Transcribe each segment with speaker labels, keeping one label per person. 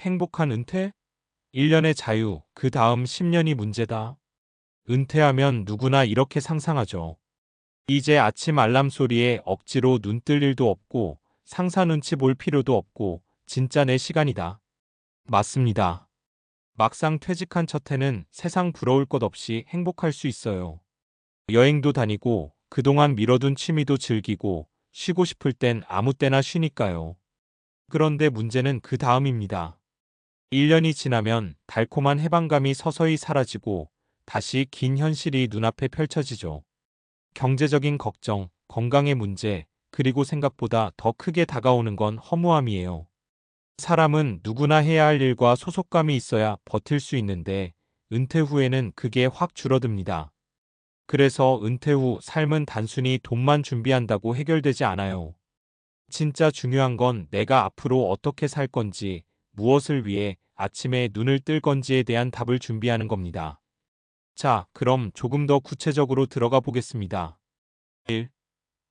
Speaker 1: 행복한 은퇴? 1년의 자유, 그 다음 10년이 문제다. 은퇴하면 누구나 이렇게 상상하죠. 이제 아침 알람 소리에 억지로 눈 뜰 일도 없고 상사 눈치 볼 필요도 없고 진짜 내 시간이다. 맞습니다. 막상 퇴직한 첫 해는 세상 부러울 것 없이 행복할 수 있어요. 여행도 다니고 그동안 미뤄둔 취미도 즐기고 쉬고 싶을 땐 아무 때나 쉬니까요. 그런데 문제는 그 다음입니다. 1년이 지나면 달콤한 해방감이 서서히 사라지고 다시 긴 현실이 눈앞에 펼쳐지죠. 경제적인 걱정, 건강의 문제, 그리고 생각보다 더 크게 다가오는 건 허무함이에요. 사람은 누구나 해야 할 일과 소속감이 있어야 버틸 수 있는데 은퇴 후에는 그게 확 줄어듭니다. 그래서 은퇴 후 삶은 단순히 돈만 준비한다고 해결되지 않아요. 진짜 중요한 건 내가 앞으로 어떻게 살 건지, 무엇을 위해 아침에 눈을 뜰 건지에 대한 답을 준비하는 겁니다. 자, 그럼 조금 더 구체적으로 들어가 보겠습니다. 1.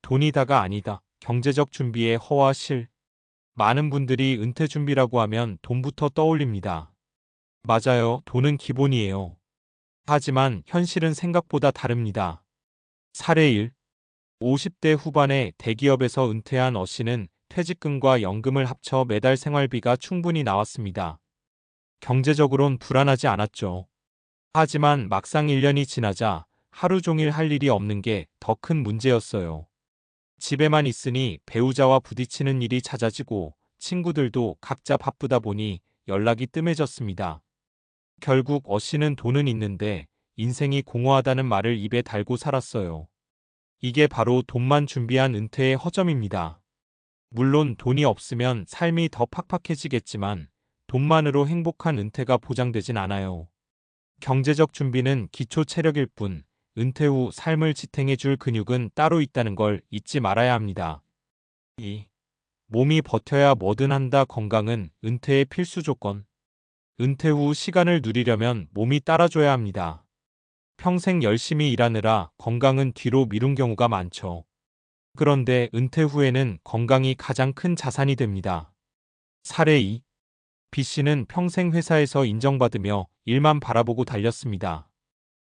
Speaker 1: 돈이 다가 아니다. 경제적 준비의 허와 실. 많은 분들이 은퇴 준비라고 하면 돈부터 떠올립니다. 맞아요. 돈은 기본이에요. 하지만 현실은 생각보다 다릅니다. 사례 1. 50대 후반에 대기업에서 은퇴한 어 씨는 퇴직금과 연금을 합쳐 매달 생활비가 충분히 나왔습니다. 경제적으론 불안하지 않았죠. 하지만 막상 1년이 지나자 하루 종일 할 일이 없는 게 더 큰 문제였어요. 집에만 있으니 배우자와 부딪히는 일이 잦아지고 친구들도 각자 바쁘다 보니 연락이 뜸해졌습니다. 결국 어 씨는 돈은 있는데 인생이 공허하다는 말을 입에 달고 살았어요. 이게 바로 돈만 준비한 은퇴의 허점입니다. 물론 돈이 없으면 삶이 더 팍팍해지겠지만 돈만으로 행복한 은퇴가 보장되진 않아요. 경제적 준비는 기초 체력일 뿐 은퇴 후 삶을 지탱해 줄 근육은 따로 있다는 걸 잊지 말아야 합니다. 2. 몸이 버텨야 뭐든 한다. 건강은 은퇴의 필수 조건. 은퇴 후 시간을 누리려면 몸이 따라줘야 합니다. 평생 열심히 일하느라 건강은 뒤로 미룬 경우가 많죠. 그런데 은퇴 후에는 건강이 가장 큰 자산이 됩니다. 사례 2. B씨는 평생 회사에서 인정받으며 일만 바라보고 달렸습니다.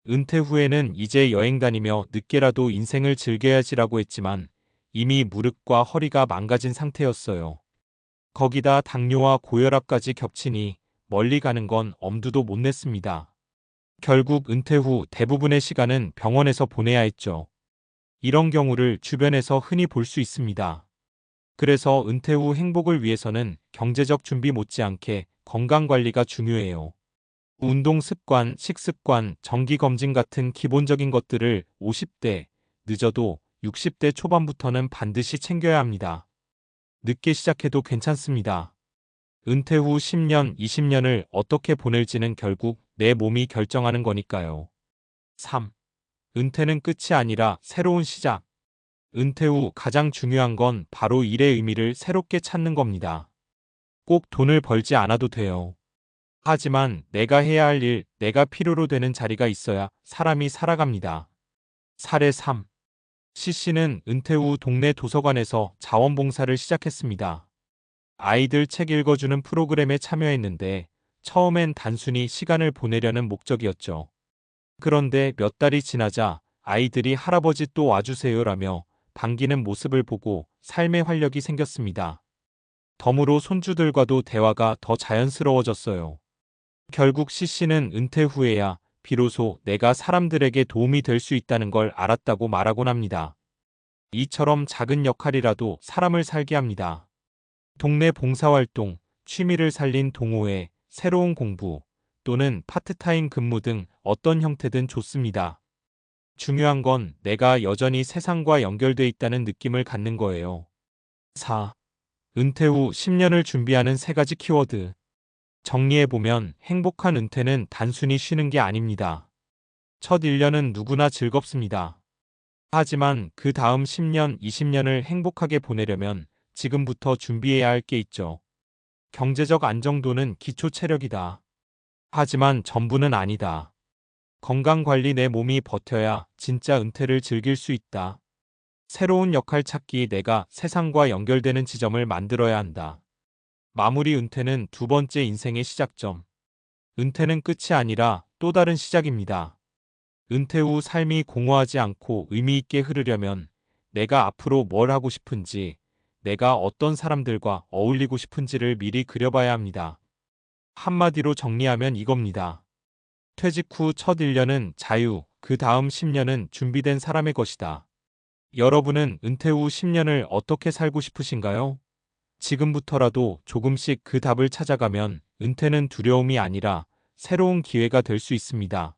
Speaker 1: 은퇴 후에는 이제 여행 다니며 늦게라도 인생을 즐겨야지라고 했지만 이미 무릎과 허리가 망가진 상태였어요. 거기다 당뇨와 고혈압까지 겹치니 멀리 가는 건 엄두도 못 냈습니다. 결국 은퇴 후 대부분의 시간은 병원에서 보내야 했죠. 이런 경우를 주변에서 흔히 볼 수 있습니다. 그래서 은퇴 후 행복을 위해서는 경제적 준비 못지않게 건강관리가 중요해요. 운동 습관, 식습관, 정기검진 같은 기본적인 것들을 50대, 늦어도 60대 초반부터는 반드시 챙겨야 합니다. 늦게 시작해도 괜찮습니다. 은퇴 후 10년, 20년을 어떻게 보낼지는 결국 내 몸이 결정하는 거니까요. 3. 은퇴는 끝이 아니라 새로운 시작. 은퇴 후 가장 중요한 건 바로 일의 의미를 새롭게 찾는 겁니다. 꼭 돈을 벌지 않아도 돼요. 하지만 내가 해야 할 일, 내가 필요로 되는 자리가 있어야 사람이 살아갑니다. 사례 3. C씨는 은퇴 후 동네 도서관에서 자원봉사를 시작했습니다. 아이들 책 읽어주는 프로그램에 참여했는데 처음엔 단순히 시간을 보내려는 목적이었죠. 그런데 몇 달이 지나자 아이들이 할아버지 또 와주세요라며 반기는 모습을 보고 삶의 활력이 생겼습니다. 덤으로 손주들과도 대화가 더 자연스러워졌어요. 결국 C씨는 은퇴 후에야 비로소 내가 사람들에게 도움이 될 수 있다는 걸 알았다고 말하곤 합니다. 이처럼 작은 역할이라도 사람을 살게 합니다. 동네 봉사활동, 취미를 살린 동호회, 새로운 공부, 또는 파트타임 근무 등 어떤 형태든 좋습니다. 중요한 건 내가 여전히 세상과 연결돼 있다는 느낌을 갖는 거예요. 4. 은퇴 후 10년을 준비하는 3가지 키워드. 정리해보면 행복한 은퇴는 단순히 쉬는 게 아닙니다. 첫 1년은 누구나 즐겁습니다. 하지만 그 다음 10년, 20년을 행복하게 보내려면 지금부터 준비해야 할 게 있죠. 경제적 안정도는 기초 체력이다. 하지만 전부는 아니다. 건강관리 내 몸이 버텨야 진짜 은퇴를 즐길 수 있다. 새로운 역할 찾기 내가 세상과 연결되는 지점을 만들어야 한다. 마무리 은퇴는 두 번째 인생의 시작점. 은퇴는 끝이 아니라 또 다른 시작입니다. 은퇴 후 삶이 공허하지 않고 의미 있게 흐르려면 내가 앞으로 뭘 하고 싶은지, 내가 어떤 사람들과 어울리고 싶은지를 미리 그려봐야 합니다. 한마디로 정리하면 이겁니다. 퇴직 후 첫 1년은 자유, 그 다음 10년은 준비된 사람의 것이다. 여러분은 은퇴 후 10년을 어떻게 살고 싶으신가요? 지금부터라도 조금씩 그 답을 찾아가면 은퇴는 두려움이 아니라 새로운 기회가 될 수 있습니다.